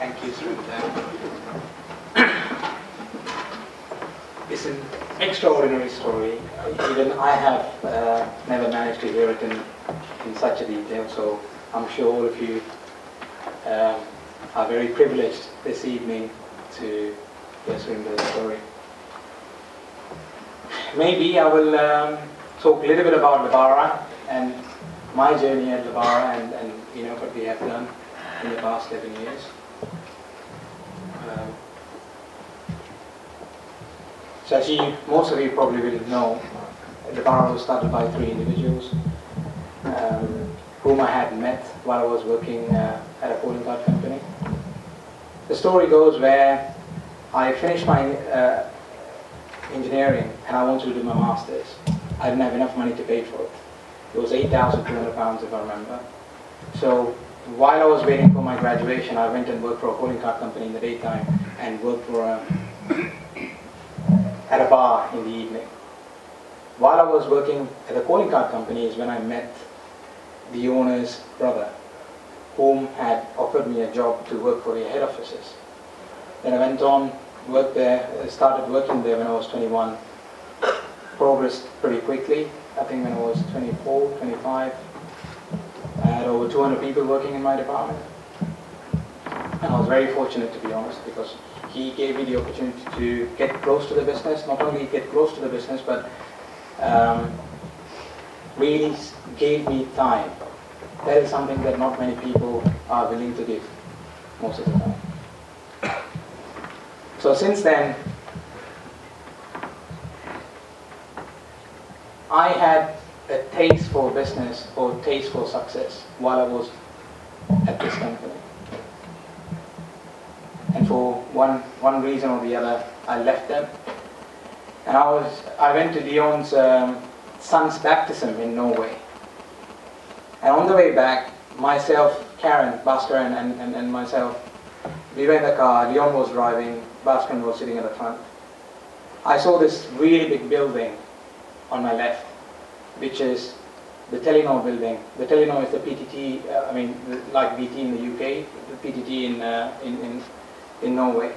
thank you through. It's an extraordinary story. Even I have never managed to hear it in such a detail, so I'm sure all of you are very privileged this evening to hear Surinder's story. Maybe I will talk a little bit about Lebara and my journey at Lebara and you know what we have done in the past 11 years. So as most of you probably will know, Lebara was started by 3 individuals whom I had met while I was working at a calling card company. The story goes where I finished my engineering and I wanted to do my masters. I didn't have enough money to pay for it. It was £8,200 if I remember. So while I was waiting for my graduation, I went and worked for a calling card company in the daytime and worked for at a bar in the evening. While I was working at the calling card company is when I met the owner's brother, whom had offered me a job to work for the head offices. Then I went on, worked there, started working there when I was 21, progressed pretty quickly. I think when I was 24, 25, I had over 200 people working in my department. And I was very fortunate, to be honest, because he gave me the opportunity to get close to the business, not only get close to the business, but really gave me time. That is something that not many people are willing to give most of the time. So since then, I had a taste for business or taste for success while I was at this company. And for one reason or the other, I left them. And I went to Leon's son's baptism in Norway. And on the way back, myself, Karen, Bhaskaran, and myself, we were in the car. Leon was driving, Bhaskaran was sitting at the front. I saw this really big building on my left, which is the Telenor building. The Telenor is the PTT, like BT in the UK, the PTT in Norway.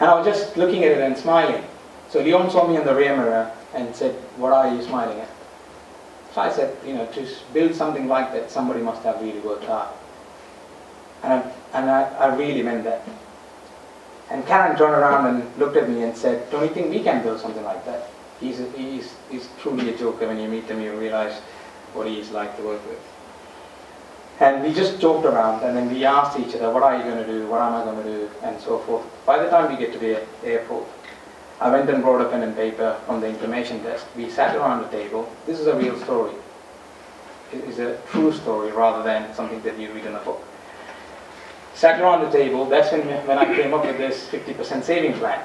And I was just looking at it and smiling. So Leon saw me in the rear mirror and said, "What are you smiling at?" So I said, to build something like that, somebody must have really worked hard. And I really meant that. And Karen turned around and looked at me and said, "Don't you think we can build something like that?" He's truly a joker. When you meet him, you realize what he's like to work with. And we just joked around, and then we asked each other, "What are you going to do? What am I going to do?" and so forth. By the time we get to the airport, I went and brought a pen and paper from the information desk. We sat around the table. This is a real story. It is a true story rather than something that you read in a book. Sat around the table. That's when I came up with this 50% saving plan.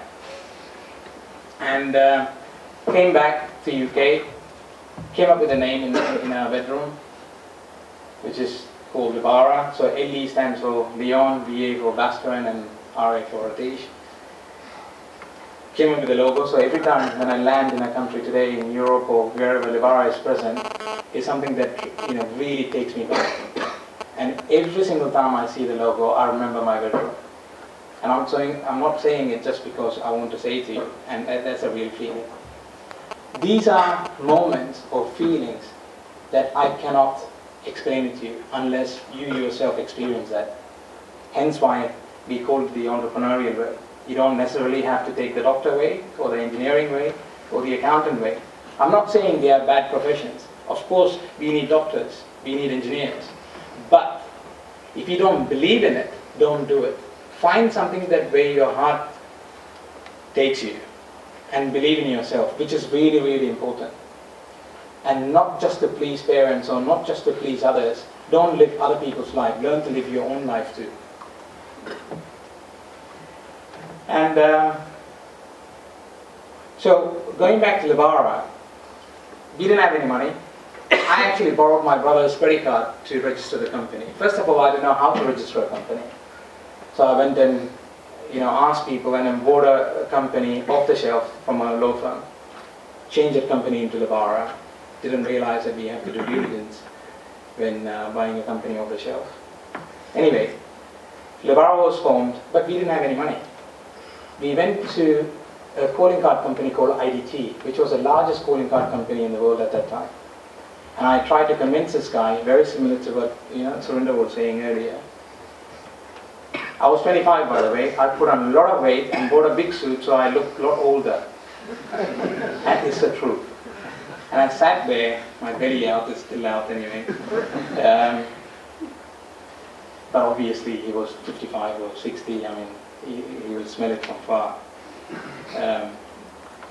And came back to UK, came up with a name in our bedroom, which is called Lebara. So LE stands for Leon, VA for Bhaskaran, and RA for Ratheesan. Came up with the logo, so every time when I land in a country today, in Europe or wherever Lebara is present, is something that really takes me back. And every single time I see the logo, I remember my bedroom. And I'm not saying it just because I want to say it to you, and that's a real feeling. These are moments or feelings that I cannot explain it to you unless you yourself experience that. Hence why we call it the entrepreneurial way. You don't necessarily have to take the doctor way or the engineering way or the accountant way. I'm not saying they are bad professions. Of course, we need doctors, we need engineers. But if you don't believe in it, don't do it. Find something that where your heart takes you and believe in yourself, which is really, really important. And not just to please parents or not just to please others. Don't live other people's life. Learn to live your own life too. And so going back to Lebara, we didn't have any money. I actually borrowed my brother's credit card to register the company. First of all, I didn't know how to register a company. So I went and asked people and then bought a company off the shelf from a law firm. Changed that company into Lebara. Didn't realize that we have to do due diligence when buying a company off the shelf. Anyway, Lebara was formed, but we didn't have any money. We went to a calling card company called IDT, which was the largest calling card company in the world at that time. And I tried to convince this guy, very similar to what Surinder was saying earlier. I was 25, by the way. I put on a lot of weight and bought a big suit, so I looked a lot older. And it's the truth. And I sat there, my belly out is still out anyway. But obviously he was 55 or 60, I mean, he would smell it from far.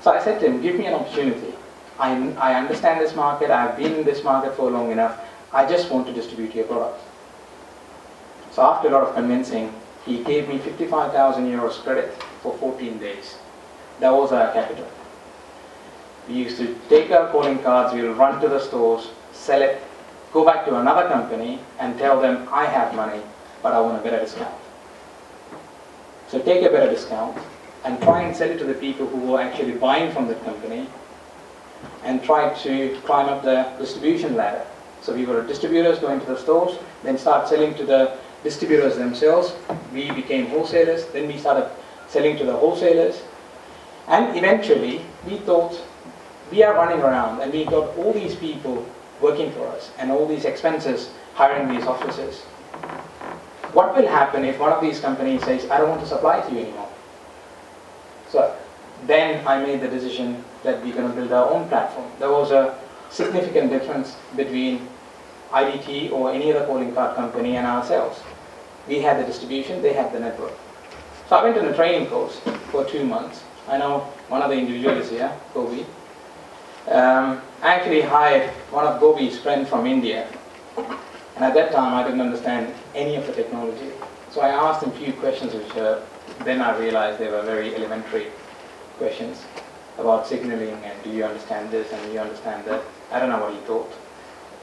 So I said to him, give me an opportunity. I understand this market, I've been in this market for long enough, I just want to distribute your product. So after a lot of convincing, he gave me 55,000 euros credit for 14 days. That was our capital. We used to take our calling cards, we will run to the stores, sell it, go back to another company and tell them, I have money, but I want a better discount. So take a better discount and try and sell it to the people who were actually buying from that company and try to climb up the distribution ladder. So we were distributors going to the stores, then start selling to the distributors themselves. We became wholesalers, then we started selling to the wholesalers. And eventually, we thought, we are running around and we got all these people working for us and all these expenses hiring these officers. What will happen if one of these companies says, I don't want to supply to you anymore? So then I made the decision that we're going to build our own platform. There was a significant difference between IDT or any other calling card company and ourselves. We had the distribution, they had the network. So I went on a training course for 2 months. I know one of the individuals here, Gobi. I actually hired one of Gobi's friends from India. And at that time I didn't understand any of the technology. So I asked him a few questions which then I realized they were very elementary questions about signaling and do you understand this and do you understand that. I don't know what he thought.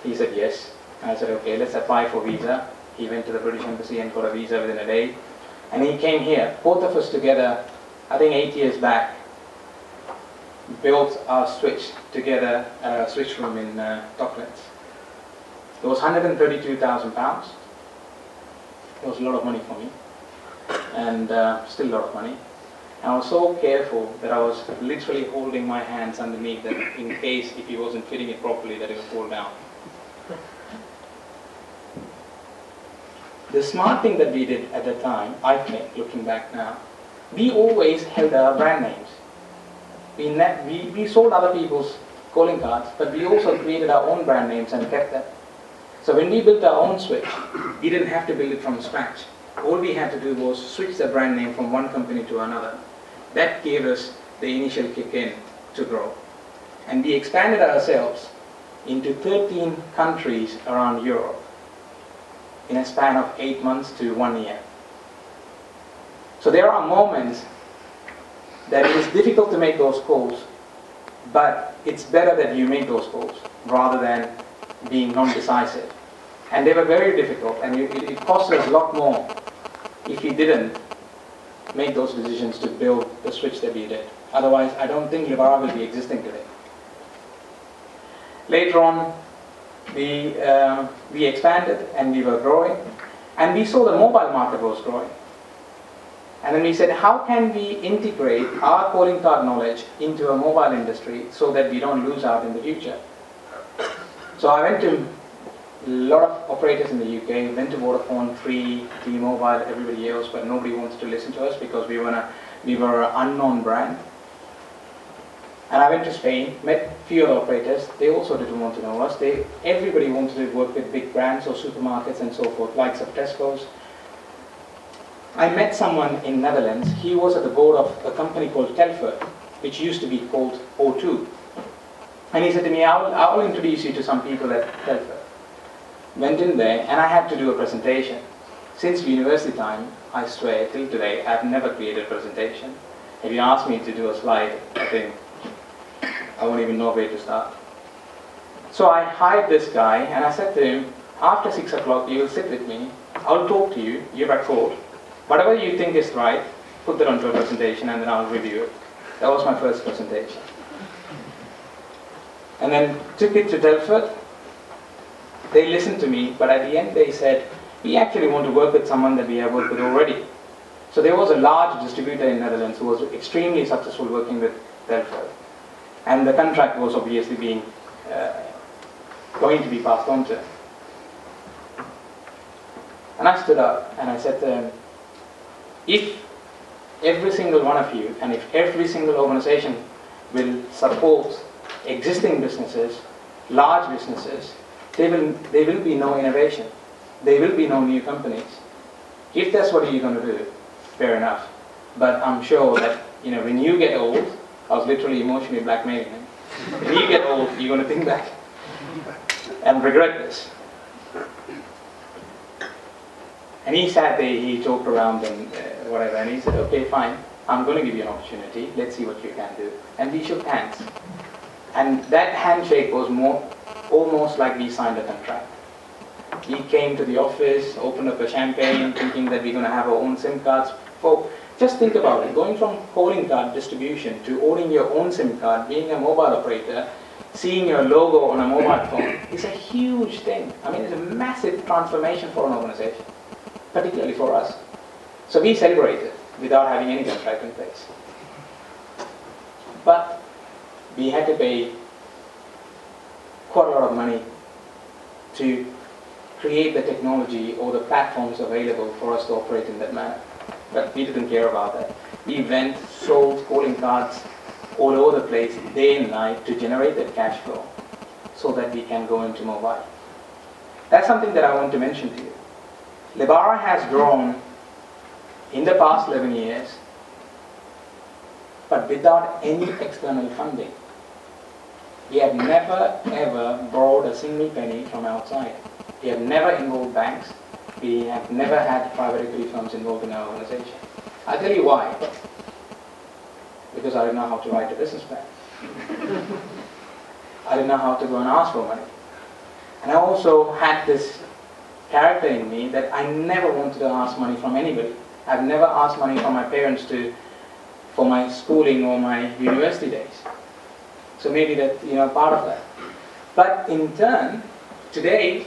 He said yes. I said okay, let's apply for visa. He went to the British Embassy and got a visa within a day. And he came here. Both of us together, I think 8 years back, built our switch together at a switch room in Docklands. It was £132,000. It was a lot of money for me. And still a lot of money. And I was so careful that I was literally holding my hands underneath that in case if he wasn't fitting it properly that it would fall down. The smart thing that we did at the time, I think, looking back now, we always held our brand names. We sold other people's calling cards, but we also created our own brand names and kept them. So when we built our own switch, we didn't have to build it from scratch. All we had to do was switch the brand name from one company to another. That gave us the initial kick in to grow. And we expanded ourselves into 13 countries around Europe in a span of 8 months to 1 year. So there are moments that it is difficult to make those calls, but it's better that you make those calls rather than being non-decisive. And they were very difficult, and it cost us a lot more if we didn't make those decisions to build the switch that we did. Otherwise, I don't think Lebara will be existing today. Later on, we expanded and we were growing, and we saw the mobile market was growing. And then we said, how can we integrate our calling card knowledge into a mobile industry so that we don't lose out in the future? So I went to a lot of operators in the UK, went to Vodafone, Three, T-Mobile, everybody else, but nobody wanted to listen to us because we were an unknown brand. And I went to Spain, met a few other operators. They also didn't want to know us. Everybody wanted to work with big brands or supermarkets and so forth, likes of Tesco's. I met someone in Netherlands. He was at the board of a company called Telford, which used to be called O2. And he said to me, I'll introduce you to some people at Telford. Went in there, and I had to do a presentation. Since university time, I swear, till today, I've never created a presentation. If you ask me to do a slide, I think I won't even know where to start. So I hired this guy, and I said to him, after 6 o'clock, you will sit with me. I'll talk to you, you record. Whatever you think is right, put that onto a presentation, and then I'll review it. That was my first presentation. And then took it to Telford. They listened to me, but at the end they said, we actually want to work with someone that we have worked with already. So there was a large distributor in Netherlands who was extremely successful working with Telford. And the contract was obviously being going to be passed on to him. And I stood up and I said to him, if every single one of you and if every single organization will support existing businesses, large businesses, there will be no innovation. There will be no new companies. If that's what you're going to do, fair enough. But I'm sure that, you know, when you get old, I was literally emotionally blackmailing him. When you get old, you're going to think back and regret this. And he sat there, he talked around and whatever, and he said, okay, fine, I'm going to give you an opportunity, let's see what you can do. And we shook hands. And that handshake was almost like we signed a contract. He came to the office, opened up a champagne, thinking that we're going to have our own SIM cards. Oh, just think about it, going from calling card distribution to owning your own SIM card, being a mobile operator, seeing your logo on a mobile phone is a huge thing. I mean, it's a massive transformation for an organization, particularly for us. So we celebrated without having any contract in place. But we had to pay quite a lot of money to create the technology or the platforms available for us to operate in that manner. But we didn't care about that. We went, sold calling cards all over the place, day and night, to generate that cash flow so that we can go into mobile. That's something that I want to mention to you. Lebara has grown in the past 11 years, but without any external funding. We have never ever borrowed a single penny from outside. We have never involved banks. We have never had private equity firms involved in our organization. I'll tell you why. Because I didn't know how to write a business plan. I didn't know how to go and ask for money. And I also had this character in me that I never wanted to ask money from anybody. I've never asked money from my parents for my schooling or my university days. So maybe that, part of that. But in turn, today,